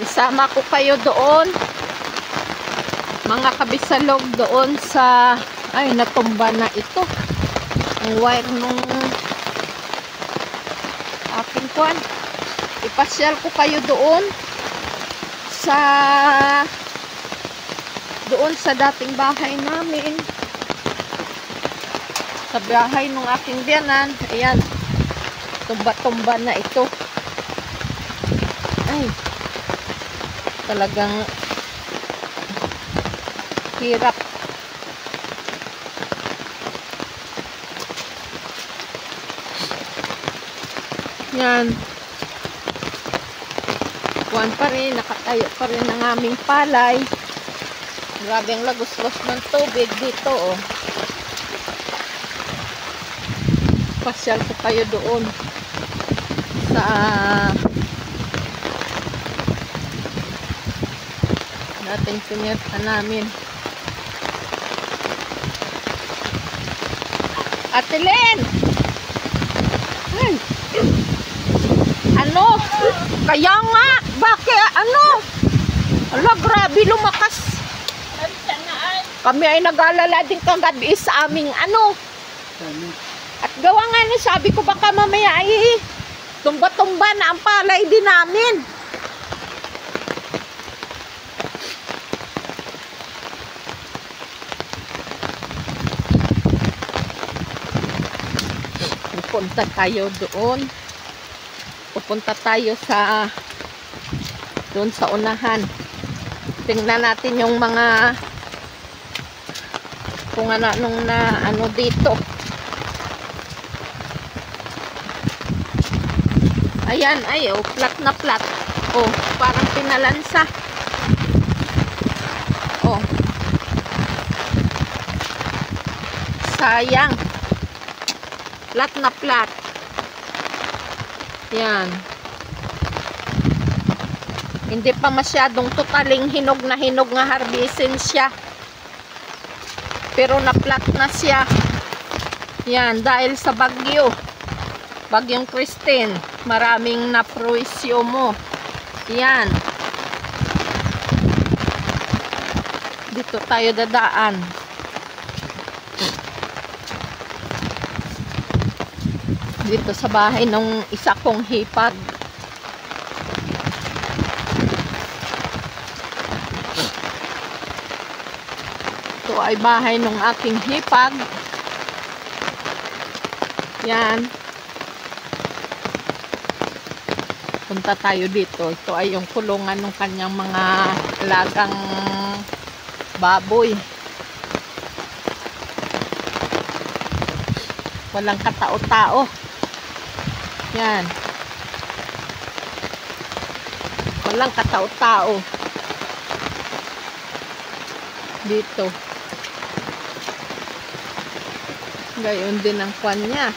Isama ko kayo doon, mga kabisalog, doon sa, ay natumba na ito ang wire nung aking kwan. Ipasyal ko kayo doon sa dating bahay namin, sa bahay nung aking biyanan. Ayan, tumba-tumba na ito. Ay, talagang hirap. Yan, kuwan pa rin, nakatayo pa rin ang aming palay. Grabe ang lagos-los ng tubig dito, oh. Pasyal ko kayo doon sa dating pinirta namin. Ate Len! Ay! Ano? Kaya nga! Bakit? Ano? Ala, grabe, lumakas. Kami ay nag-alala din kagabi sa aming ano. At gawa nga na, sabi ko baka mamaya ay tumba-tumba na ang palay din namin. Pupunta tayo doon. Pupunta tayo sa doon sa unahan. Tingnan natin yung mga kung anong na ano dito. Ayan, ay, oh, flat na flat. Oh, parang pinalansa. Oh. Sayang. Flat na flat. Yan. Hindi pa masyadong totaling hinog nga harbisin siya. Pero na-flat na siya. Yan, dahil sa bagyo. Bagyong Christine. Maraming naproisyo mo. Yan. Dito tayo dadaan. Dito sa bahay ng isa kong hipag. Ito ay bahay ng aking hipag. Yan. Punta tayo dito. Ito ay yung kulungan ng kanyang mga alagang baboy. Walang katao-tao. Yan. Walang katao-tao. Dito. Gayon din ang kwan niya.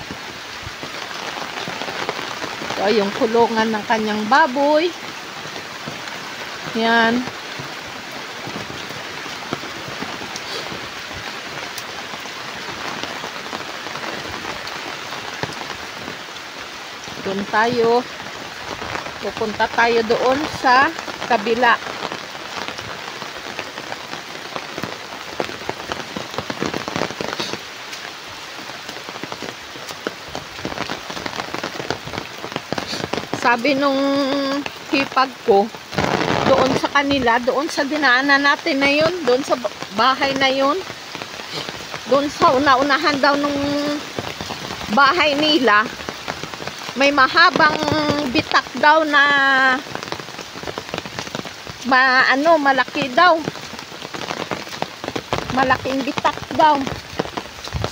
Ito ay yung kulungan ng kanyang baboy. Yan. Doon tayo. Pupunta tayo doon sa kabila. Sabi nung hipag ko, doon sa kanila, doon sa dinaanan natin na yun, doon sa bahay na yun, doon sa una-unahan daw nung bahay nila, may mahabang bitak daw na malaki daw. Malaking bitak daw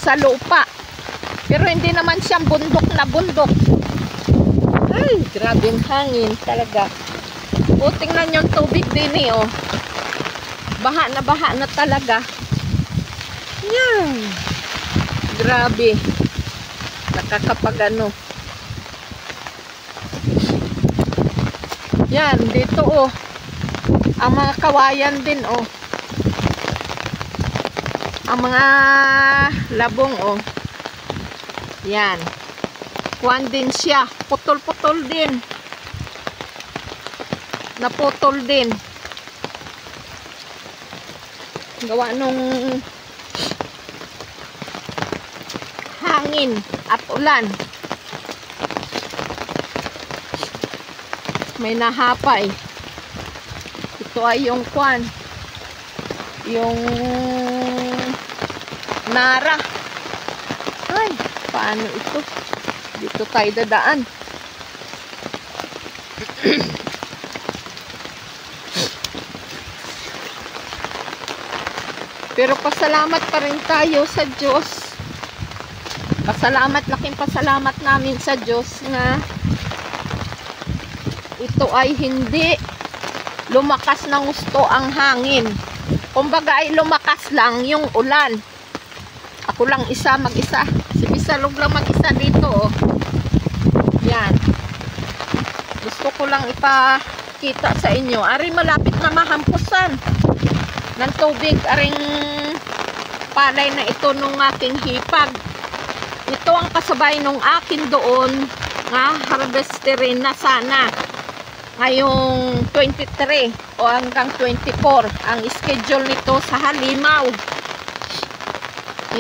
sa lupa. Pero hindi naman siyang bundok na bundok. Ay, grabe ang hangin talaga. O, tingnan yung tubig din eh, oh. Baha na talaga. Yan. Grabe. Nakakapagano. Yan, dito oh. Ang mga kawayan din oh. Ang mga labong oh. Yan. Kuwan din siya. Putol-putol din. naputol din. Gawa nung hangin at ulan. May nahapay. Ito ay yung kwan. Yung nara. Ay, paano ito? Dito tayo dadaan. Pero pasalamat pa rin tayo sa Diyos. Laking pasalamat namin sa Diyos na ito ay hindi lumakas ng gusto ang hangin. Kumbaga ay lumakas lang yung ulan. Ako lang mag-isa. Si Bisalog lang mag-isa dito, oh. Yan. Gusto ko lang ipakita sa inyo. Ari malapit na mahampusan ng tubig aring palay na ito nung aking hipag. Ito ang kasabay nung akin doon nga harvesterin na sana ngayong 23 o hanggang 24 ang schedule nito sa halimaw.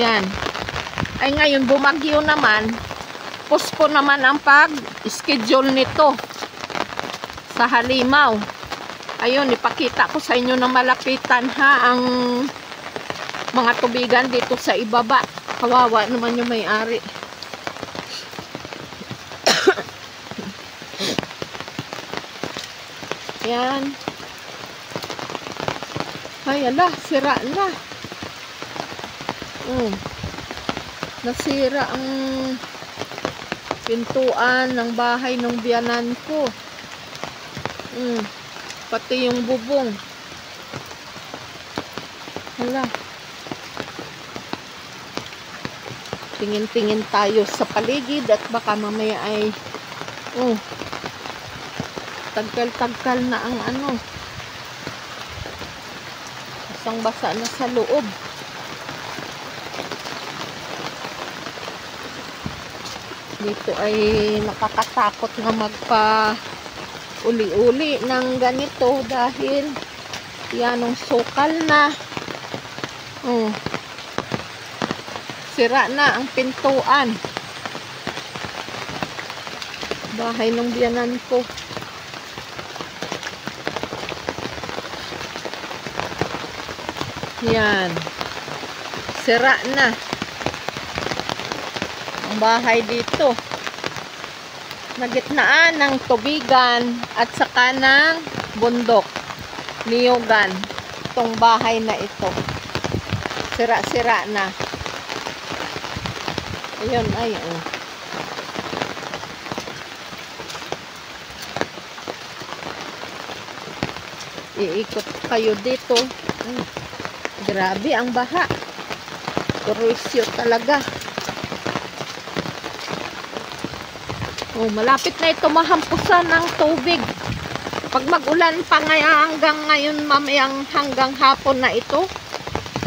Yan. Ay ngayon bumagyo naman, postpone naman ang pag-schedule nito sa halimaw. Ayun, ipakita ko sa inyo na malapitan ha ang mga tubigan dito sa ibaba. Kawawa naman yung may-ari. Yan. Ay, ala, sira na. Nasira ang pintuan ng bahay ng biyanan ko. Pati yung bubong. Hala. Tingin-tingin tayo sa paligid at baka mamaya ay tagkal-tagkal na ang ano. Basang-basa na sa loob. Dito ay nakakatakot na magpa-uli-uli ng ganito dahil yanong sukal na. Sira na ang pintuan. Bahay ng biyanan ko. Yan. Sira na ang bahay dito. Nagitnaan ng tubigan at saka ng bundok. Niyugan. Itong bahay na ito. Sira-sira na. Ayun, ayun. Iikot kayo dito. Grabe ang baha. Kurusyo talaga. Malapit na ito mahampusan ng tubig. Pag mag-ulan pa hanggang ngayon mamayang hanggang hapon na ito,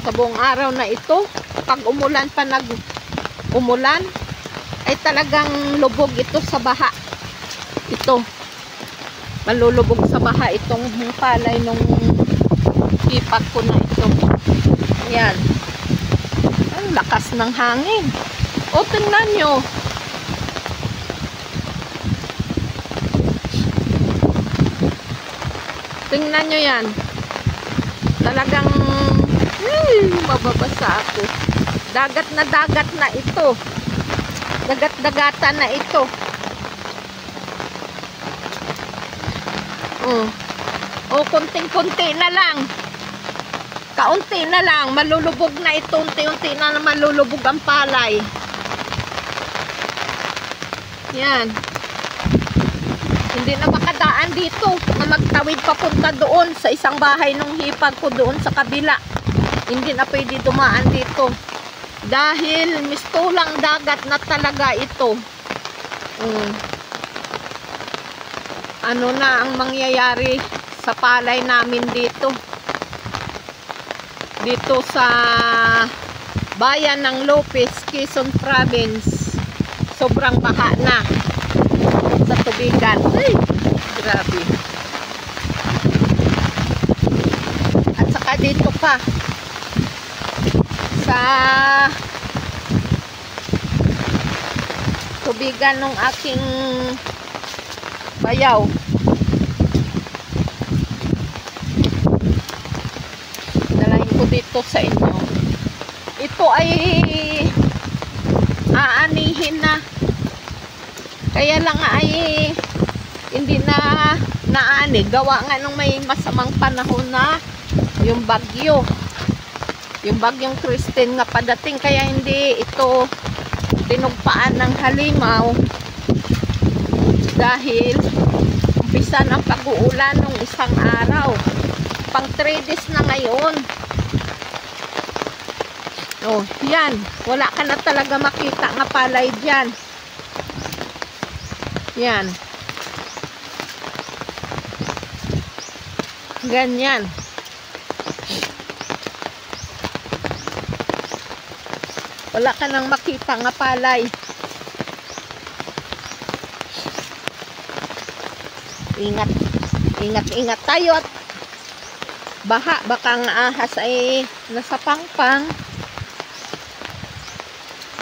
sa buong araw na ito, pag umulan pa umulan, ay talagang lubog ito sa baha. Ito. Malulubog sa baha itong palay nung hipag ko na ito. Yan. Ang lakas ng hangin. Tingnan nyo. Tingnan nyo yan. Talagang mababasa ako. Dagat na ito. Dagat-dagatan na ito. Konting-konti na lang. Kaunti na lang. Malulubog na ito. Unti-unti na malulubog ang palay. Yan. Hindi na makadaan dito. Na magtawid papunta doon sa isang bahay nung hipag ko doon sa kabila. Hindi na pwede dumaan dito. Dahil mistulang dagat na talaga ito. Ano na ang mangyayari sa palay namin dito. Dito sa bayan ng Lopez, Quezon Province. Sobrang baha na sa tubigan. Ay, grabe. dito pa sa tubigan ng aking bayaw. Dalahin ko dito sa inyo. Ito ay aanihin na. Kaya lang ay hindi na naani. Gawa nga nung may masamang panahon na yung bagyo. Yung bagyong Christine nga padating. Kaya hindi ito tinugpaan ng halimaw. Dahil umpisa ng pag-uulan nung isang araw. Pang 3 days na ngayon. Oh, yan. Wala ka na talaga makita nga palay dyan. Yan. Ganyan. Wala ka nang makita nga palay. Ingat. Ingat tayo at baha. Baka ang ahas ay nasa pangpang.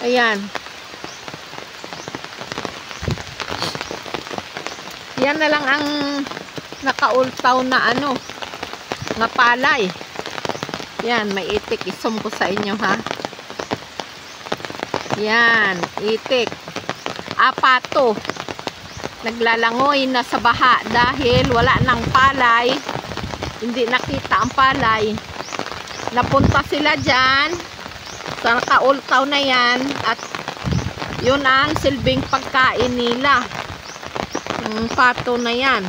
Ayan. Yan na lang ang nakaultaw na ano, nga palay. Yan, may itik. Isum ko sa inyo, ha. Yan, itik. Apato. Naglalangoy na sa baha dahil wala nang palay. Hindi nakita ang palay. Napunta sila dyan sa nakaultaw na yan at yun ang silbing pagkain nila. Yung pato na yan.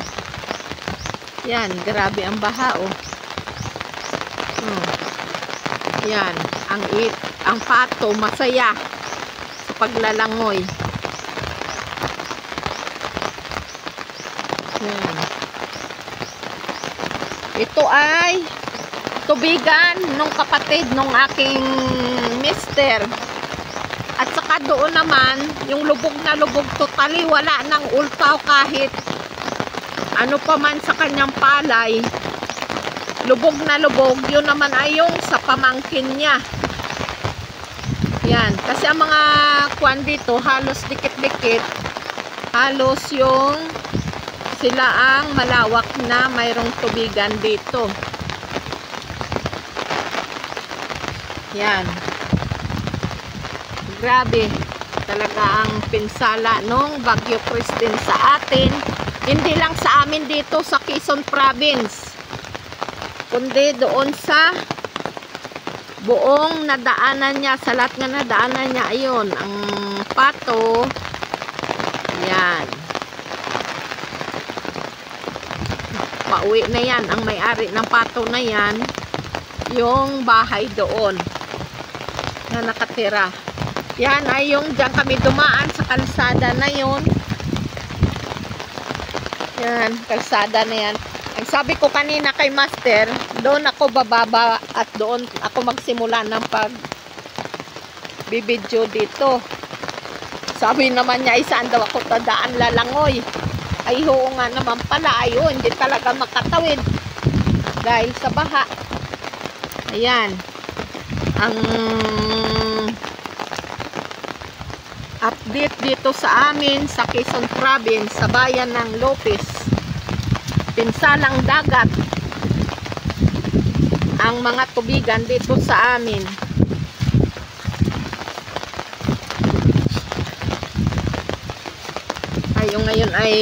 Yan, grabe ang baha, oh. Yan, ang pato masaya sa paglalangoy. Yan. Ito ay tubigan nung kapatid nung aking mister. At saka doon naman, yung lubog na lubog totally, wala nang ultaw kahit ano pa man sa kanyang palay. Lubog na lubog, yun naman ay yung sa pamangkin niya. Yan, kasi ang mga kuwan dito, halos dikit-dikit. Halos yung sila ang malawak na mayroong tubigan dito. Yan. Grabe talaga ang pinsala nung Bagyo Christine sa atin. Hindi lang sa amin dito sa Quezon Province, kundi doon sa buong nadaanan niya, sa lahat nga nadaanan niya. Ayun, ang pato. Yan. Pauwi na yan. Ang may-ari ng pato na yan, yung bahay doon na nakatira. Yan ay yung dyan kami dumaan sa kalsada na yun. Yan, kalsada na yan. Ang sabi ko kanina kay Master, doon ako bababa at doon ako magsimula ng pag-bibidyo dito. Sabi naman niya, saan daw ako tadaan lalangoy? Ay, oo nga naman pala. Ayun, hindi talaga makatawid dahil sa baha. Ayan. Ang update dito sa amin sa Quezon Province, sa bayan ng Lopez. Pinsalang dagat ang mga tubigan dito sa amin. Ayun ngayon ay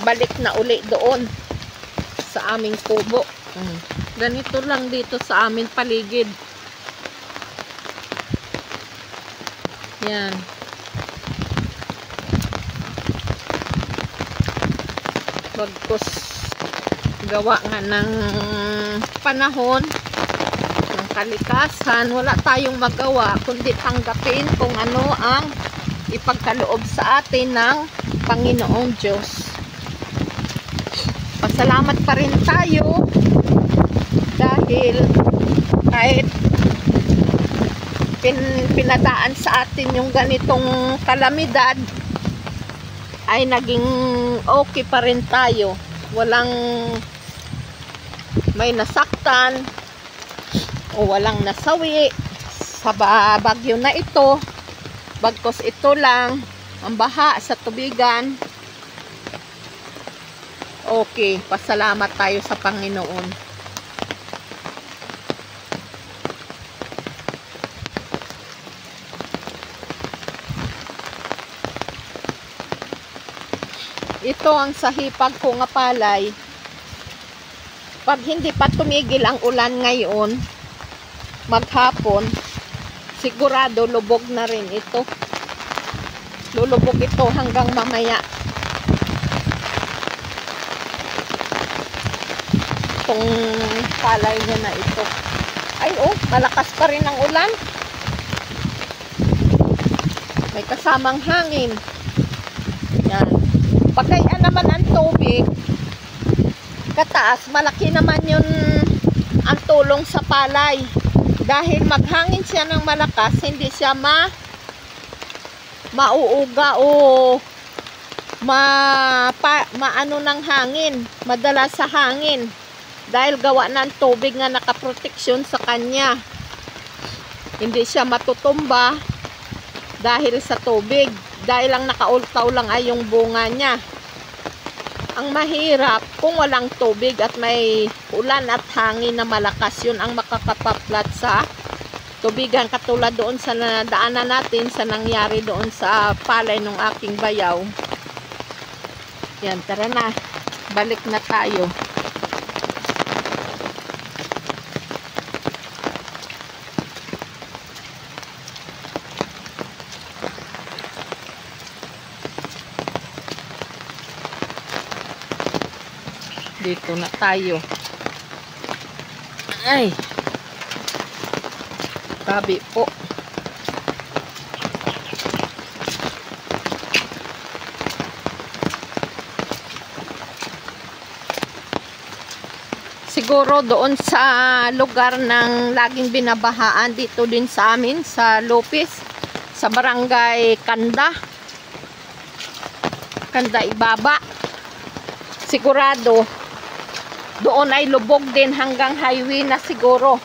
balik na uli doon sa aming kubo. Ganito lang dito sa amin paligid. Yan. Bagkus gawa nga ng panahon, ng kalikasan, wala tayong magawa kundi tanggapin kung ano ang ipagkaloob sa atin ng Panginoong Diyos. Pasalamat pa rin tayo dahil kahit pinadaan sa atin yung ganitong kalamidad ay naging okay pa rin tayo. walang may nasaktan o walang nasawi sa bagyo na ito. Bagkos ito lang ang baha sa tubigan. Okay, pasalamat tayo sa Panginoon. Ito ang sahipag ko nga palay. Pag hindi pa tumigil ang ulan ngayon, maghapon, sigurado lubog na rin ito. Lulubog ito hanggang mamaya. Itong palay niya na ito. Ay oh, malakas pa rin ang ulan. May kasamang hangin. Yan. Pagkaya naman ang tubig, kataas, malaki naman yun ang tulong sa palay. Dahil maghangin siya ng malakas, hindi siya mauuga o maano ng hangin, madala sa hangin. Dahil gawa ng tubig nga nakaproteksyon sa kanya. Hindi siya matutumba dahil sa tubig. Dahil lang nakaultaw lang ay yung bunga niya. Ang mahirap kung walang tubig at may ulan at hangin na malakas, yun ang makakapaplat sa tubigan. Katulad doon sa nadaanan natin sa nangyari doon sa palay ng aking bayaw. Yan, tara na. Balik na tayo. Dito na tayo. Ay. Tabi po. Siguro doon sa lugar ng laging binabahaan, dito din sa amin sa Lopez, sa barangay Kanda Ibaba. Sigurado doon ay lubog din hanggang highway na siguro.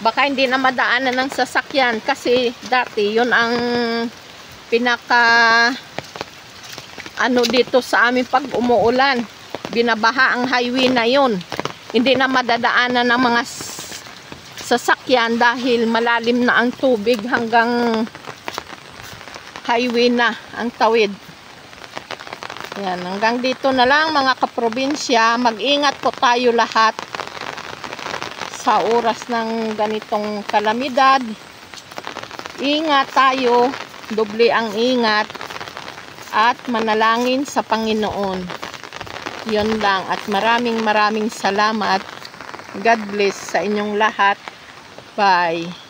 Baka hindi na madaanan ng sasakyan kasi dati yun ang pinaka ano dito sa amin pag umuulan. Binabaha ang highway na yun. Hindi na madadaanan ng mga sasakyan dahil malalim na ang tubig hanggang highway na ang tawid. Yan, hanggang dito na lang mga kaprobinsya. Mag-ingat po tayo lahat sa oras ng ganitong kalamidad. Ingat tayo, doble ang ingat at manalangin sa Panginoon. Yun lang at maraming salamat. God bless sa inyong lahat. Bye.